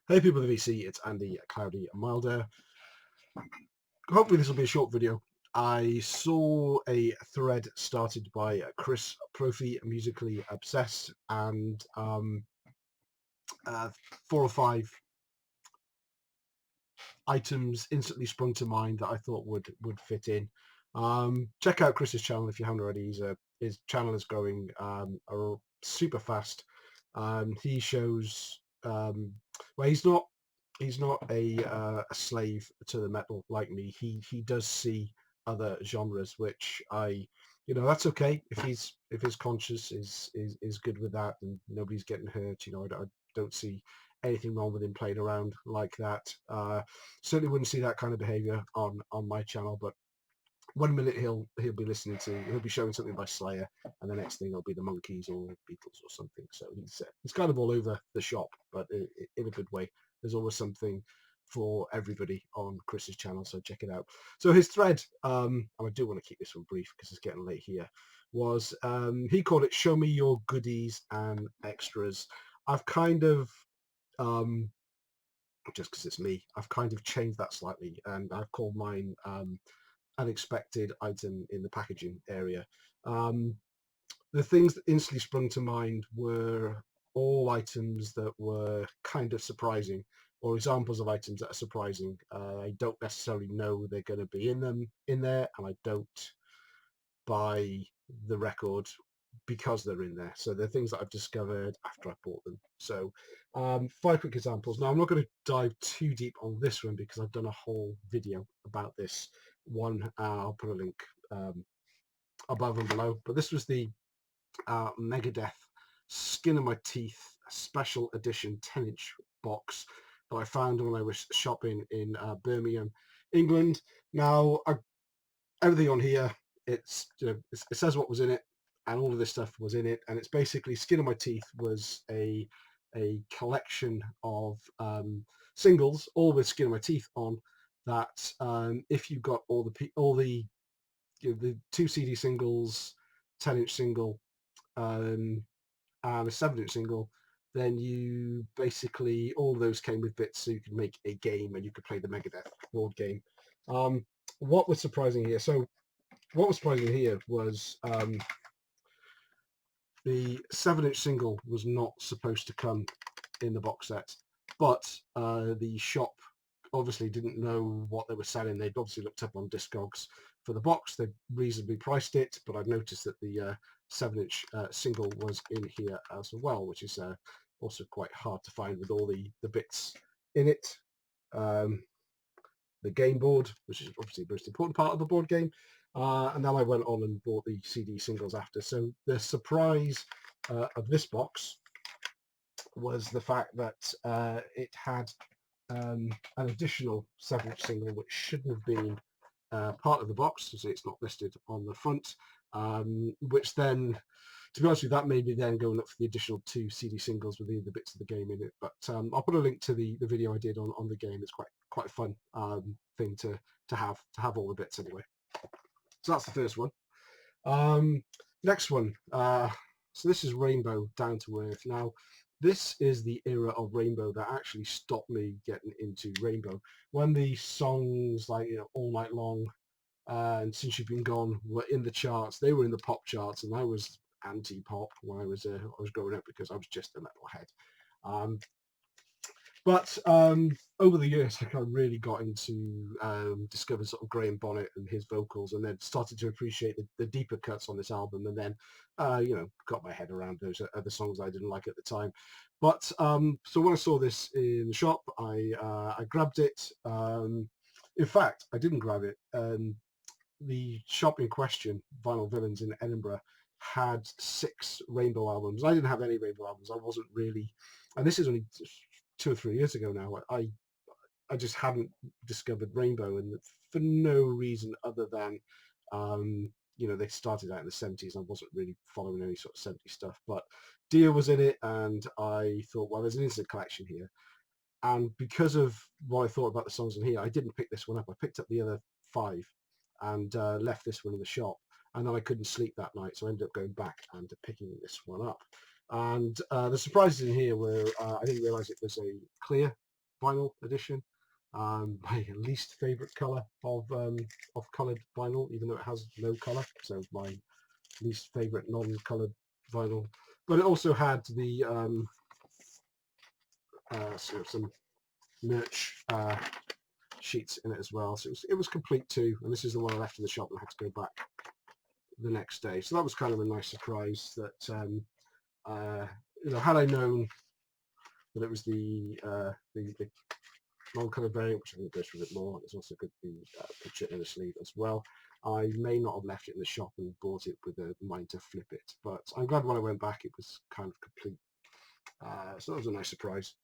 Hey people of the VC, it's Andy Cloudy Milder. Hopefully this will be a short video. I saw a thread started by Chris Propfe, Musically Obsessed, and uh, 4 or 5 items instantly sprung to mind that I thought would fit in. Check out Chris's channel if you haven't already. His channel is growing super fast. He shows well, he's not a slave to the metal like me. He does see other genres, which that's okay if his conscience is good with that and nobody's getting hurt. I don't see anything wrong with him playing around like that. Certainly wouldn't see that kind of behavior on my channel, but one minute he'll be he'll be showing something by Slayer, and the next thing it'll be the Monkees or Beatles or something. So he's kind of all over the shop, but in a good way. There's always something for everybody on Chris's channel, so check it out. So his thread, and I do want to keep this one brief because it's getting late here, was he called it "Show Me Your Goodies and Extras." I've kind of just because it's me, I've kind of changed that slightly, and I've called mine unexpected item in the packaging area. Um, the things that instantly sprung to mind were all items that were kind of surprising, or examples of items that are surprising. I don't necessarily know they're going to be in there, and I don't buy the record because they're in there. So they're things that I've discovered after I bought them. So 5 quick examples. Now I'm not going to dive too deep on this one because I've done a whole video about this one. I'll put a link above and below. But this was the Megadeth Skin of My Teeth Special Edition 10-inch box that I found when I was shopping in Birmingham, England. Now, everything on here, it says what was in it, and all of this stuff was in it, and it's basically Skin of My Teeth was a collection of singles, all with Skin of My Teeth on. That if you got all the 2 CD singles, 10-inch single, and a 7-inch single, then you basically all of those came with bits, so you could make a game and you could play the Megadeth board game. What was surprising here? So what was surprising here was the 7-inch single was not supposed to come in the box set, but the shop obviously didn't know what they were selling. They'd obviously looked up on Discogs for the box. They reasonably priced it, but I've noticed that the 7-inch single was in here as well, which is also quite hard to find with all the bits in it. The game board, which is obviously the most important part of the board game. And then I went on and bought the CD singles after. So the surprise of this box was the fact that it had an additional 7-inch single, which shouldn't have been part of the box, so it's not listed on the front, which then, to be honest with you, that made me then go and look for the additional 2 CD singles with the bits of the game in it. But I'll put a link to the video I did on the game. It's quite a fun thing to have all the bits anyway. So that's the first one. Next one. So this is Rainbow Down to Earth. Now, this is the era of Rainbow that actually stopped me getting into Rainbow. When the songs like All Night Long and Since You've Been Gone were in the charts, they were in the pop charts, and I was anti-pop when I was growing up because I was just a metalhead. But over the years, I kind of really got into discovered sort of Graham Bonnet and his vocals, and then started to appreciate the deeper cuts on this album, and then got my head around those other songs I didn't like at the time. But so when I saw this in the shop, I grabbed it. In fact, I didn't grab it. The shop in question, Vinyl Villains in Edinburgh, had 6 Rainbow albums. I didn't have any Rainbow albums. I wasn't really, and this is only 2 or 3 years ago now. I just hadn't discovered Rainbow, and for no reason other than they started out in the 70s, and I wasn't really following any sort of 70s stuff. But Dia was in it, and I thought, well, there's an instant collection here. And because of what I thought about the songs in here, I didn't pick this one up. I picked up the other 5 and left this one in the shop. And then I couldn't sleep that night, so I ended up going back and picking this one up. And the surprises in here were I didn't realise it was a clear vinyl edition. My least favourite colour of coloured vinyl, even though it has no colour. So my least favourite non-coloured vinyl. But it also had the sort of some merch sheets in it as well. So it was complete too. And this is the one I left in the shop and I had to go back the next day. So that was kind of a nice surprise that you know, had I known that it was the non-coloured variant, which I think goes for a bit more. There's also a good picture in the sleeve as well. I may not have left it in the shop and bought it with a mind to flip it, but I'm glad when I went back it was kind of complete. So that was a nice surprise.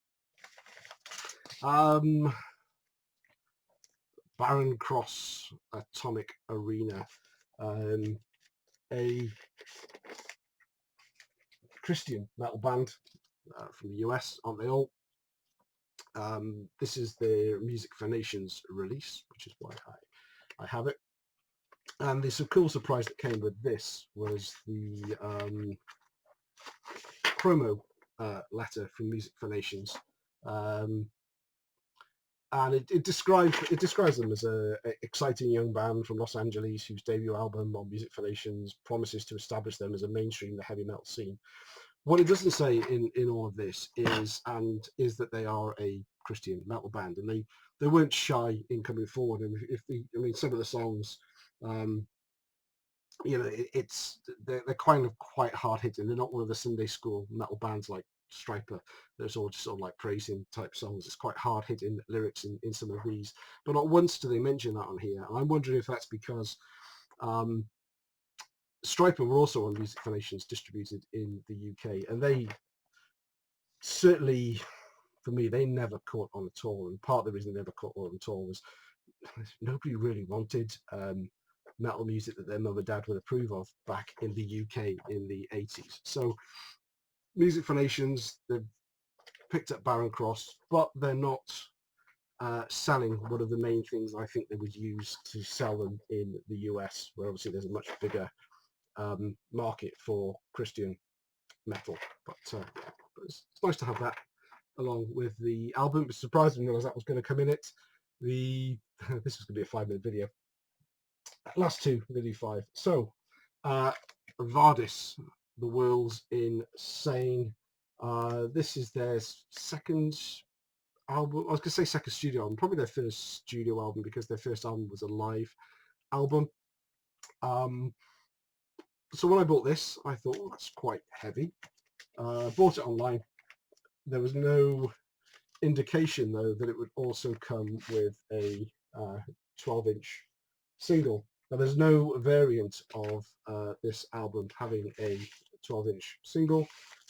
Barron Cross Atomic Arena, a Christian metal band from the US, aren't they all? This is their Music for Nations release, which is why I have it. And the cool surprise that came with this was the promo letter from Music for Nations, and it describes them as a exciting young band from Los Angeles whose debut album on Music for Nations promises to establish them as a mainstream the heavy metal scene. What it doesn't say in all of this is that they are a Christian metal band, and they weren't shy in coming forward. And I mean, some of the songs, you know, they're kind of quite hard hitting. They're not one of the Sunday school metal bands like Striper. There's all just sort of like praising type songs. It's quite hard hitting lyrics in some of these, but not once do they mention that on here. And I'm wondering if that's because Striper were also on Music for Nations distributed in the UK, and they certainly, for me, they never caught on at all. And part of the reason they never caught on at all was nobody really wanted metal music that their mum and dad would approve of back in the UK in the 80s. So Music for Nations, they've picked up Barron Cross, but they're not selling one of the main things I think they would use to sell them in the US, where obviously there's a much bigger market for Christian metal. But yeah, it's nice to have that along with the album. It surprised me realize that was going to come in it. This is going to be a 5-minute video. Last two, I'm going to do 5. So, Vardis, The World's Insane. This is their second album. I was going to say second studio album, probably their first studio album because their first album was a live album. So when I bought this, I thought, oh, that's quite heavy. Bought it online. There was no indication though that it would also come with a 12-inch single. Now there's no variant of this album having a 12-inch single.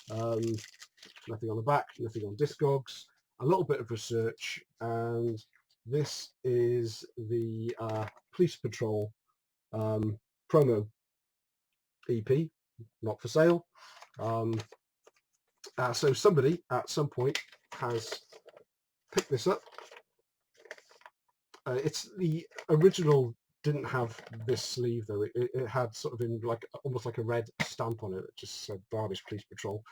Nothing on the back, nothing on Discogs. A little bit of research, and this is the Police Patrol promo EP, not for sale. So somebody at some point has picked this up. It's the original didn't have this sleeve though. It had sort of in like almost like a red stamp on it that just said Bardish Police Patrol.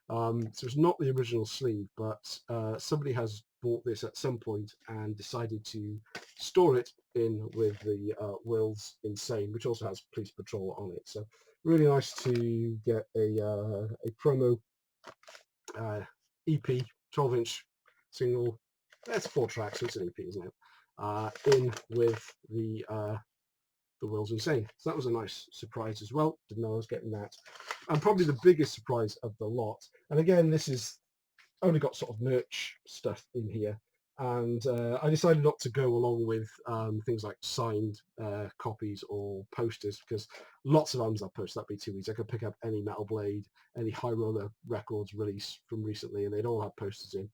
So it's not the original sleeve, but somebody has bought this at some point and decided to store it in with the World's Insane, which also has Police Patrol on it. So really nice to get a promo EP, 12-inch single. That's 4 tracks, so it's an EP, isn't it? In with the World's Insane. So that was a nice surprise as well. Didn't know I was getting that. And probably the biggest surprise of the lot. And again, this is only got sort of merch stuff in here. And I decided not to go along with things like signed copies or posters, because lots of albums I've posted, that'd be too easy. I could pick up any Metal Blade, any High Roller Records release from recently, and they'd all have posters in.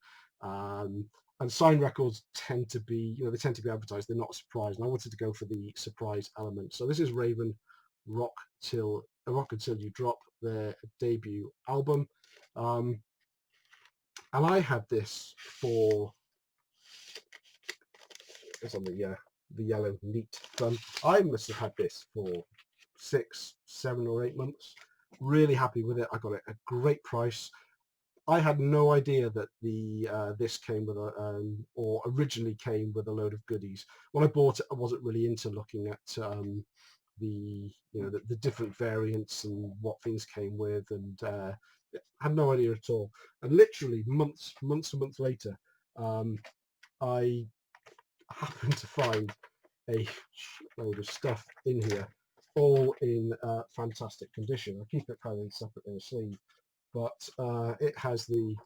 And signed records tend to be, they tend to be advertised. They're not a surprise. And I wanted to go for the surprise element. So this is Raven Rock Until You Drop, their debut album. And I had this for, it's on the yellow neat thumb. I must have had this for 6, 7 or 8 months. Really happy with it. I got it at a great price. I had no idea that the this came with a or originally came with a load of goodies. When I bought it, I wasn't really into looking at the the different variants and what things came with, and had no idea at all. And literally months and months later, um, I happened to find a load of stuff in here, all in fantastic condition. I keep it kind of separate in a sleeve, but it has the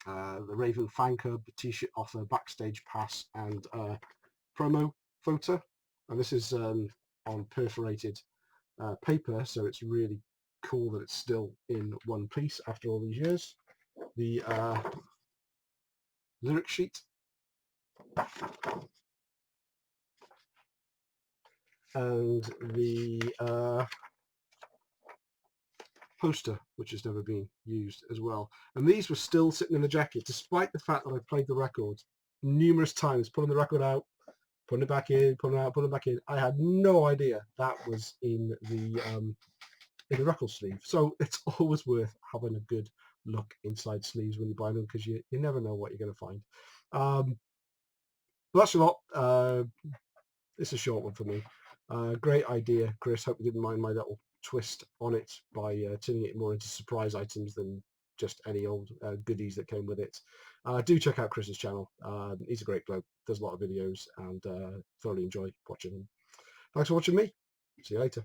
Raven fan club, the t-shirt offer, backstage pass, and promo photo. And this is on perforated paper, so it's really cool that it's still in one piece after all these years. The lyric sheet and the poster, which has never been used as well. And these were still sitting in the jacket, despite the fact that I played the record numerous times, pulling the record out, putting it back in, putting it out, putting it back in. I had no idea that was in the record sleeve. So it's always worth having a good look inside sleeves when you buy them, because you never know what you're going to find. But that's a lot. It's a short one for me. Great idea, Chris. Hope you didn't mind my little twist on it by turning it more into surprise items than just any old goodies that came with it. Do check out Chris's channel. He's a great bloke. Does a lot of videos, and thoroughly enjoy watching him. Thanks for watching me. See you later.